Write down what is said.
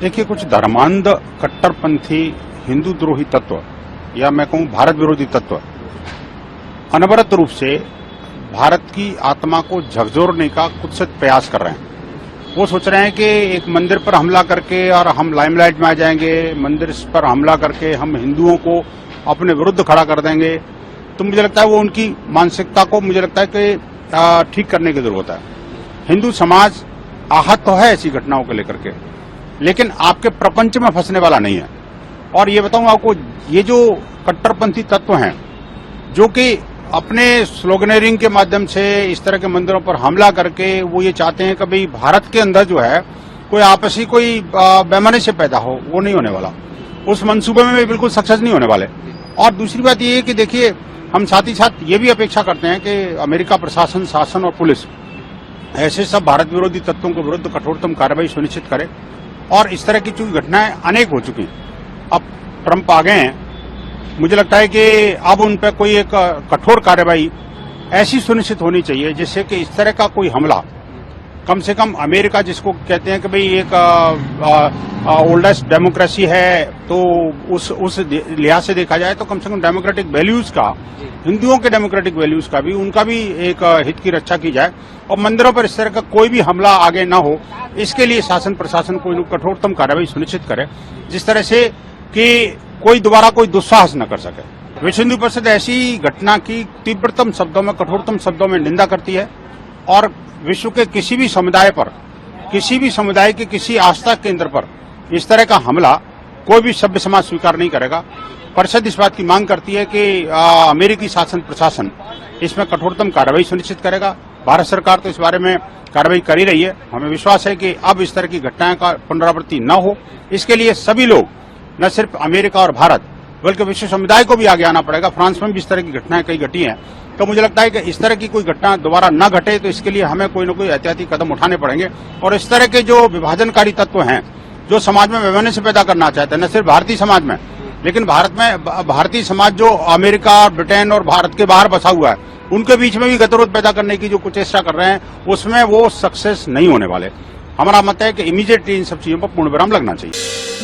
देखिए, कुछ धर्मांध कट्टरपंथी हिंदू द्रोही तत्व या मैं कहूं भारत विरोधी तत्व अनवरत रूप से भारत की आत्मा को झकझोरने का कुत्सित प्रयास कर रहे हैं। वो सोच रहे हैं कि एक मंदिर पर हमला करके और हम लाइमलाइट में आ जाएंगे, मंदिर पर हमला करके हम हिंदुओं को अपने विरुद्ध खड़ा कर देंगे। तो मुझे लगता है वो उनकी मानसिकता को मुझे लगता है कि ठीक करने की जरूरत है। हिंदू समाज आहत तो है ऐसी घटनाओं को लेकर के, लेकिन आपके प्रपंच में फंसने वाला नहीं है। और ये बताऊं आपको, ये जो कट्टरपंथी तत्व हैं जो कि अपने स्लोगनेरिंग के माध्यम से इस तरह के मंदिरों पर हमला करके वो ये चाहते हैं कि भाई भारत के अंदर जो है कोई आपसी कोई बेईमानी से पैदा हो, वो नहीं होने वाला। उस मंसूबे में भी बिल्कुल सक्सेस नहीं होने वाले। और दूसरी बात ये है कि देखिए, हम साथ ही साथ ये भी अपेक्षा करते हैं कि अमेरिका प्रशासन, शासन और पुलिस ऐसे सब भारत विरोधी तत्वों के विरुद्ध कठोरतम कार्रवाई सुनिश्चित करे। और इस तरह की चूंकि घटनाएं अनेक हो चुकी, अब ट्रंप आ गए हैं, मुझे लगता है कि अब उन पर कोई एक कठोर कार्रवाई ऐसी सुनिश्चित होनी चाहिए जिससे कि इस तरह का कोई हमला कम से कम अमेरिका, जिसको कहते हैं कि भाई एक ओल्डेस्ट डेमोक्रेसी है, तो उस लिहाज से देखा जाए तो कम से कम डेमोक्रेटिक वैल्यूज का, हिंदुओं के डेमोक्रेटिक वैल्यूज का भी, उनका भी एक हित की रक्षा की जाए और मंदिरों पर इस तरह का कोई भी हमला आगे न हो, इसके लिए शासन प्रशासन कोई कठोरतम कार्रवाई सुनिश्चित करे जिस तरह से कि कोई दोबारा कोई दुस्साहस न कर सके। विश्व हिंदू परिषद ऐसी घटना की तीव्रतम शब्दों में, कठोरतम शब्दों में निंदा करती है और विश्व के किसी भी समुदाय पर, किसी भी समुदाय के किसी आस्था केंद्र पर इस तरह का हमला कोई भी सभ्य समाज स्वीकार नहीं करेगा। परिषद इस बात की मांग करती है कि अमेरिकी शासन प्रशासन इसमें कठोरतम कार्रवाई सुनिश्चित करेगा। भारत सरकार तो इस बारे में कार्रवाई कर ही रही है। हमें विश्वास है कि अब इस तरह की घटनाएं का पुनरावृत्ति न हो, इसके लिए सभी लोग, न सिर्फ अमेरिका और भारत बल्कि विश्व समुदाय को भी आगे आना पड़ेगा। फ्रांस में भी इस तरह की घटनाएं कई घटी हैं, तो मुझे लगता है कि इस तरह की कोई घटना दोबारा न घटे, तो इसके लिए हमें कोई न कोई एहतियाती कदम उठाने पड़ेंगे। और इस तरह के जो विभाजनकारी तत्व हैं जो समाज में बेईमानी से पैदा करना चाहते हैं, न सिर्फ भारतीय समाज में, लेकिन भारत में भारतीय समाज जो अमेरिका, ब्रिटेन और भारत के बाहर बसा हुआ है, उनके बीच में भी गतिरोध पैदा करने की जो कुछ चेष्टा कर रहे हैं, उसमें वो सक्सेस नहीं होने वाले। हमारा मत है कि इमीडिएटली इन सब चीजों पर पूर्ण विराम लगना चाहिए।